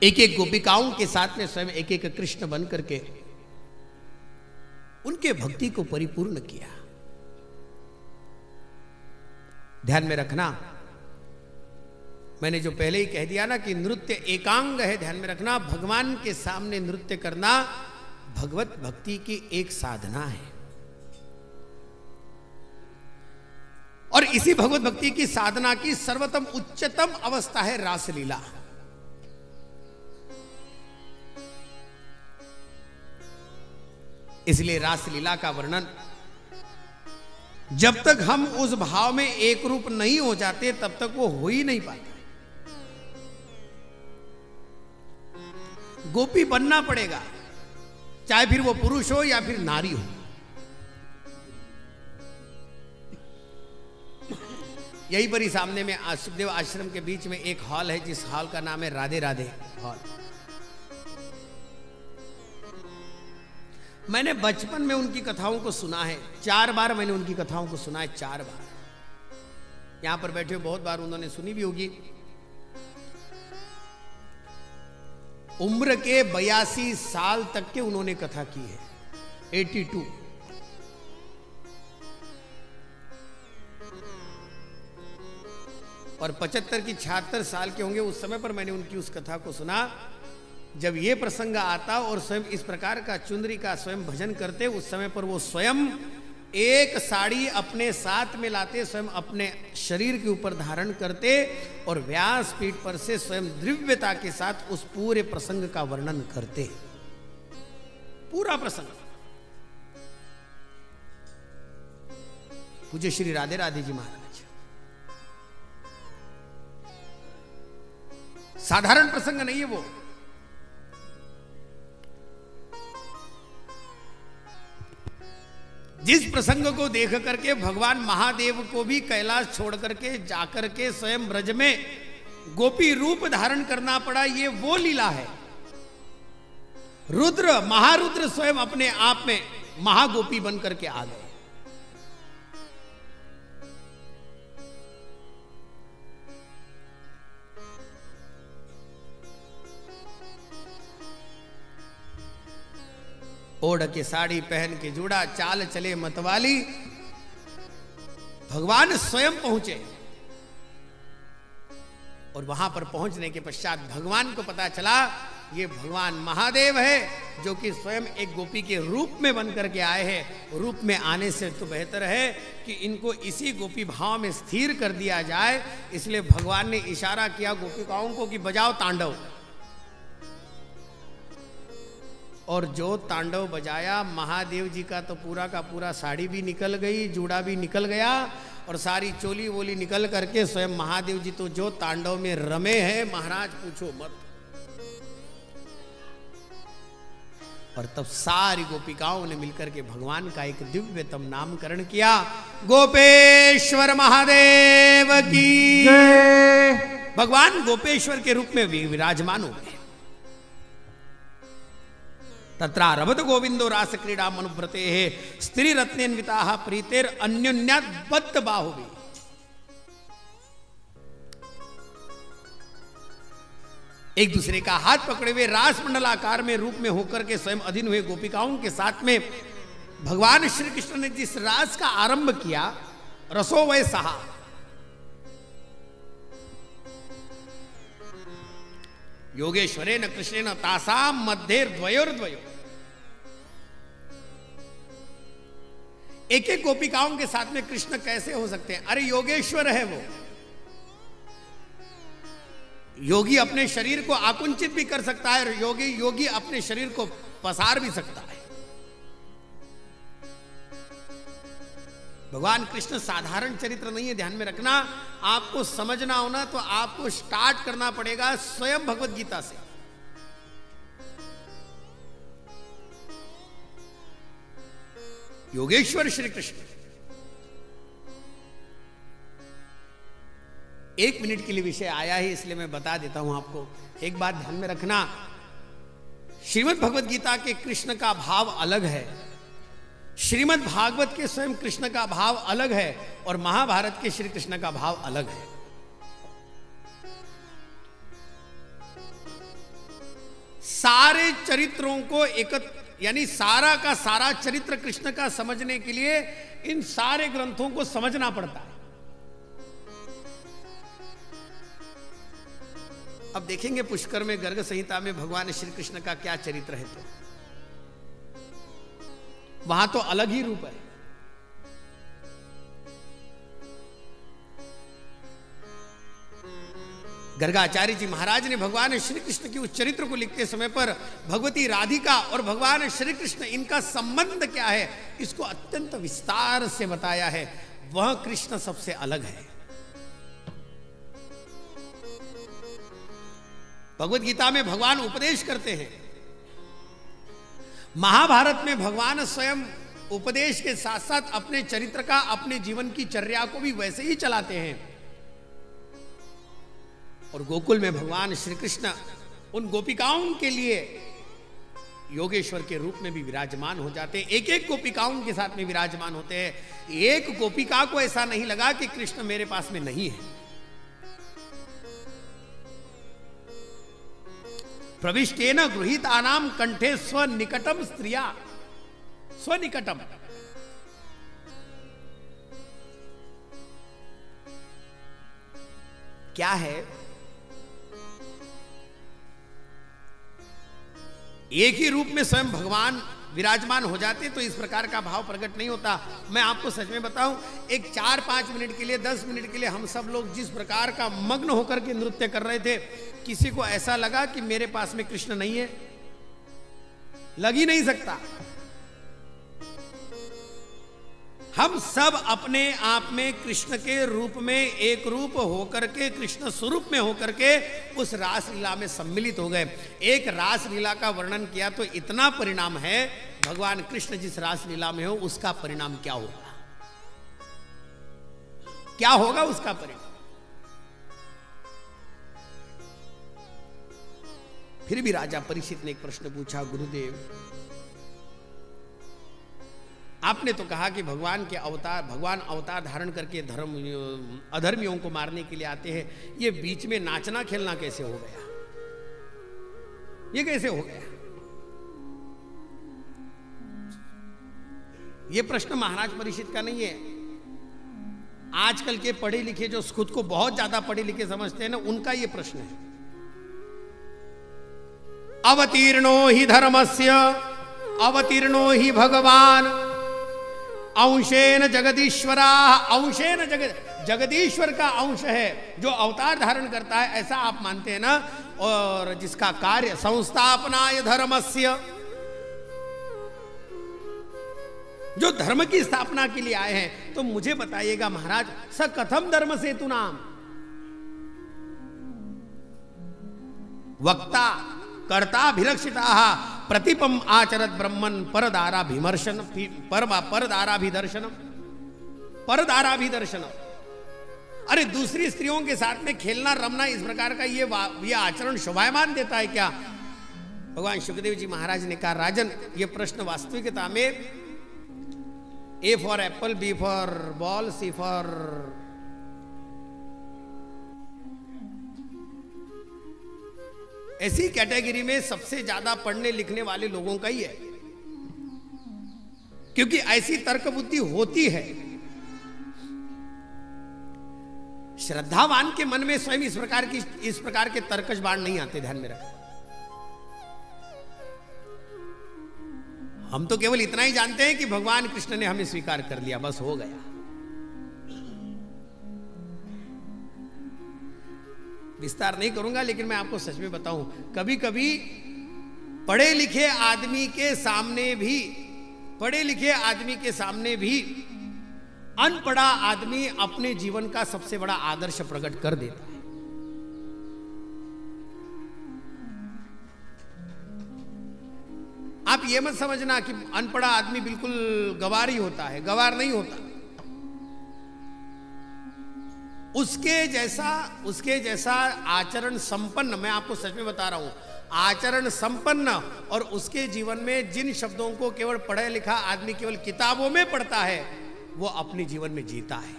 एक एक गोपिकाओं के साथ में स्वयं एक एक कृष्ण बन करके उनके भक्ति को परिपूर्ण किया। ध्यान में रखना, मैंने जो पहले ही कह दिया ना कि नृत्य एकांग है, ध्यान में रखना, भगवान के सामने नृत्य करना भगवत भक्ति की एक साधना है। और इसी भगवत भक्ति की साधना की सर्वोत्तम उच्चतम अवस्था है रासलीला। इसलिए रासलीला का वर्णन, जब तक हम उस भाव में एक रूप नहीं हो जाते तब तक वो हो ही नहीं पाता। गोपी बनना पड़ेगा, चाहे फिर वो पुरुष हो या फिर नारी हो। यहीं पर ही सामने में सुखदेव आश्रम के बीच में एक हॉल है, जिस हॉल का नाम है राधे राधे हॉल। मैंने बचपन में उनकी कथाओं को सुना है, 4 बार मैंने उनकी कथाओं को सुना है, 4 बार। यहां पर बैठे बहुत बार उन्होंने सुनी भी होगी। उम्र के 82 साल तक के उन्होंने कथा की है, 82। और 75 की 76 साल के होंगे उस समय पर मैंने उनकी उस कथा को सुना। जब ये प्रसंग आता और स्वयं इस प्रकार का चुंदरी का स्वयं भजन करते, उस समय पर वो स्वयं एक साड़ी अपने साथ में लाते, स्वयं अपने शरीर के ऊपर धारण करते और व्यासपीठ पर से स्वयं दिव्यता के साथ उस पूरे प्रसंग का वर्णन करते। पूरा प्रसंग पूज्य श्री राधे राधे जी महाराज। साधारण प्रसंग नहीं है वो। जिस प्रसंग को देख करके भगवान महादेव को भी कैलाश छोड़ करके जाकर के स्वयं ब्रज में गोपी रूप धारण करना पड़ा, ये वो लीला है। रुद्र महारुद्र स्वयं अपने आप में महागोपी बन करके आ गए। ओढ़ के साड़ी पहन के जूड़ा, चाल चले मतवाली, भगवान स्वयं पहुंचे। और वहां पर पहुंचने के पश्चात भगवान को पता चला ये भगवान महादेव है, जो कि स्वयं एक गोपी के रूप में बन करके आए हैं। रूप में आने से तो बेहतर है कि इनको इसी गोपी भाव में स्थिर कर दिया जाए। इसलिए भगवान ने इशारा किया गोपिकाओं को कि बजाओ तांडव। और जो तांडव बजाया, महादेव जी का तो पूरा का पूरा साड़ी भी निकल गई, जूड़ा भी निकल गया और सारी चोली वोली निकल करके स्वयं महादेव जी तो जो तांडव में रमे हैं महाराज पूछो मत। और तब सारी गोपिकाओं ने मिलकर के भगवान का एक दिव्यतम नामकरण किया, गोपेश्वर महादेव की जय। भगवान गोपेश्वर के रूप में विराजमान हो गए। तत्रारभत गोविंदो रास क्रीड़ा मनुव्रते स्त्री रत्नेन्विता प्रीतेर अन्योन्यात् बद्ध बाहुवी। एक दूसरे का हाथ पकड़े हुए रास मंडलाकार में रूप में होकर के स्वयं अधीन हुए गोपिकाओं के साथ में भगवान श्री कृष्ण ने जिस रास का आरंभ किया, रसो वै सहा, योगेश्वरेण कृष्णेन तासाम मध्ये द्वयोर्द्वयो। एक एक गोपिकाओं के साथ में कृष्ण कैसे हो सकते हैं? अरे योगेश्वर है वो। योगी अपने शरीर को आकुंचित भी कर सकता है और योगी अपने शरीर को पसार भी सकता है। भगवान कृष्ण साधारण चरित्र नहीं है, ध्यान में रखना। आपको समझना होना तो आपको स्टार्ट करना पड़ेगा स्वयं भगवत गीता से। योगेश्वर श्री कृष्ण। 1 मिनट के लिए विषय आया ही, इसलिए मैं बता देता हूं आपको। एक बात ध्यान में रखना, श्रीमद् भगवत गीता के कृष्ण का भाव अलग है, श्रीमद् भागवत के स्वयं कृष्ण का भाव अलग है और महाभारत के श्री कृष्ण का भाव अलग है। सारे चरित्रों को यानी सारा का सारा चरित्र कृष्ण का समझने के लिए इन सारे ग्रंथों को समझना पड़ता है। अब देखेंगे पुष्कर में गर्ग संहिता में भगवान श्री कृष्ण का क्या चरित्र है, तो वहां तो अलग ही रूप है। गर्गाचार्य जी महाराज ने भगवान श्री कृष्ण के उस चरित्र को लिखते समय पर भगवती राधिका और भगवान श्री कृष्ण इनका संबंध क्या है इसको अत्यंत विस्तार से बताया है। वह कृष्ण सबसे अलग है। भगवत गीता में भगवान उपदेश करते हैं, महाभारत में भगवान स्वयं उपदेश के साथ साथ अपने चरित्र का, अपने जीवन की चर्या को भी वैसे ही चलाते हैं। और गोकुल में भगवान श्री कृष्ण उन गोपिकाओं के लिए योगेश्वर के रूप में भी विराजमान हो जाते हैं। एक एक गोपिकाओं के साथ में विराजमान होते हैं। एक गोपिका को ऐसा नहीं लगा कि कृष्ण मेरे पास में नहीं है। प्रविष्टेन गृहीतानाम कंठे स्वनिकटम स्त्रिया, स्वनिकटम। क्या है, एक ही रूप में स्वयं भगवान विराजमान हो जाते तो इस प्रकार का भाव प्रकट नहीं होता। मैं आपको सच में बताऊं, एक 4-5 मिनट के लिए, 10 मिनट के लिए हम सब लोग जिस प्रकार का मग्न होकर के नृत्य कर रहे थे, किसी को ऐसा लगा कि मेरे पास में कृष्ण नहीं है? लग ही नहीं सकता। हम सब अपने आप में कृष्ण के रूप में एक रूप होकर के, कृष्ण स्वरूप में होकर के उस रास लीला में सम्मिलित हो गए। एक रास लीला का वर्णन किया तो इतना परिणाम है, भगवान कृष्ण जिस रास लीला में हो उसका परिणाम क्या होगा, क्या होगा उसका परिणाम। फिर भी राजा परीक्षित ने एक प्रश्न पूछा, गुरुदेव आपने तो कहा कि भगवान अवतार धारण करके अधर्मियों को मारने के लिए आते हैं, ये बीच में नाचना खेलना कैसे हो गया, ये कैसे हो गया? ये प्रश्न महाराज परीक्षित का नहीं है। आजकल के पढ़े लिखे जो खुद को बहुत ज्यादा पढ़े लिखे समझते हैं ना, उनका ये प्रश्न है। अवतीर्णो ही धर्मस्य अवतीर्णो ही भगवान अंशेन जगदीश्वरा, अंशेन जगदीश्वर का अंश है जो अवतार धारण करता है, ऐसा आप मानते हैं ना। और जिसका कार्य संस्थापनाय धर्मस्य, जो धर्म की स्थापना के लिए आए हैं, तो मुझे बताइएगा महाराज, स कथम धर्म सेतु नाम वक्ता कर्ताभिलक्षिता प्रतिपम आचरत ब्रह्मन परदाराभिमर्शन परदाराभिदर्शनम परदाराभिदर्शनम। अरे दूसरी स्त्रियों के साथ में खेलना रमना इस प्रकार का ये आचरण शोभायमान देता है क्या? भगवान सुखदेव जी महाराज ने कहा, राजन ये प्रश्न वास्तविकता में A for apple, B for ball, C for ऐसी कैटेगरी में सबसे ज्यादा पढ़ने लिखने वाले लोगों का ही है, क्योंकि ऐसी तर्क बुद्धि होती है। श्रद्धावान के मन में स्वयं इस प्रकार के तर्कश बाण नहीं आते, ध्यान में रखें। हम तो केवल इतना ही जानते हैं कि भगवान कृष्ण ने हमें स्वीकार कर लिया, बस हो गया। विस्तार नहीं करूंगा, लेकिन मैं आपको सच में बताऊं, कभी कभी पढ़े लिखे आदमी के सामने भी अनपढ़ा आदमी अपने जीवन का सबसे बड़ा आदर्श प्रकट कर देता है। आप ये मत समझना कि अनपढ़ा आदमी बिल्कुल गवार ही होता है, गवार नहीं होता। उसके जैसा आचरण संपन्न, मैं आपको सच में बता रहा हूं, आचरण संपन्न और उसके जीवन में जिन शब्दों को केवल पढ़ा लिखा आदमी केवल किताबों में पढ़ता है, वो अपने जीवन में जीता है।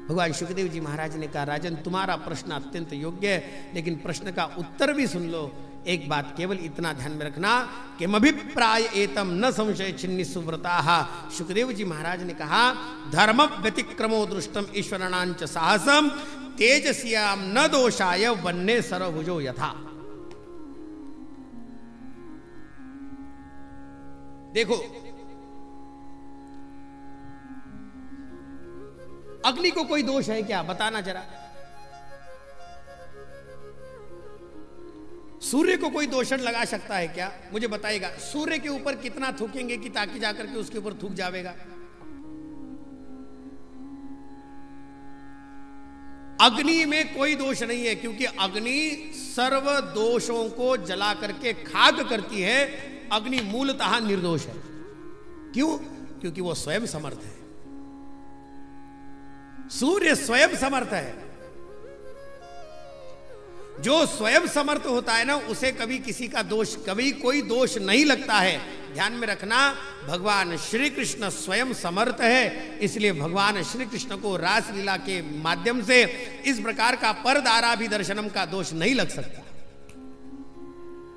भगवान सुखदेव जी महाराज ने कहा, राजन तुम्हारा प्रश्न अत्यंत योग्य है, लेकिन प्रश्न का उत्तर भी सुन लो। एक बात केवल इतना ध्यान में रखना कि मभिप्राय एतम न संशय छिन्नि सुव्रताः। सुखदेव जी महाराज ने कहा, धर्म व्यतिक्रमो दृष्टम ईश्वराणांच साहसम तेजस्याम न दोषाय वन्ने सर्वभुजो यथा। देखो, अग्नि को कोई दोष है क्या? बताना जरा। सूर्य को कोई दोषण लगा सकता है क्या? मुझे बताइएगा। सूर्य के ऊपर कितना थूकेंगे कि ताकि जाकर के उसके ऊपर थूक जाएगा? अग्नि में कोई दोष नहीं है, क्योंकि अग्नि सर्व दोषों को जला करके खाक करती है। अग्नि मूलतः निर्दोष है। क्यों? क्योंकि वो स्वयं समर्थ है। सूर्य स्वयं समर्थ है। जो स्वयं समर्थ होता है ना, उसे कभी किसी का दोष, कभी कोई दोष नहीं लगता है। ध्यान में रखना, भगवान श्री कृष्ण स्वयं समर्थ है, इसलिए भगवान श्री कृष्ण को रास लीला के माध्यम से इस प्रकार का परदारा भी दर्शनम का दोष नहीं लग सकता।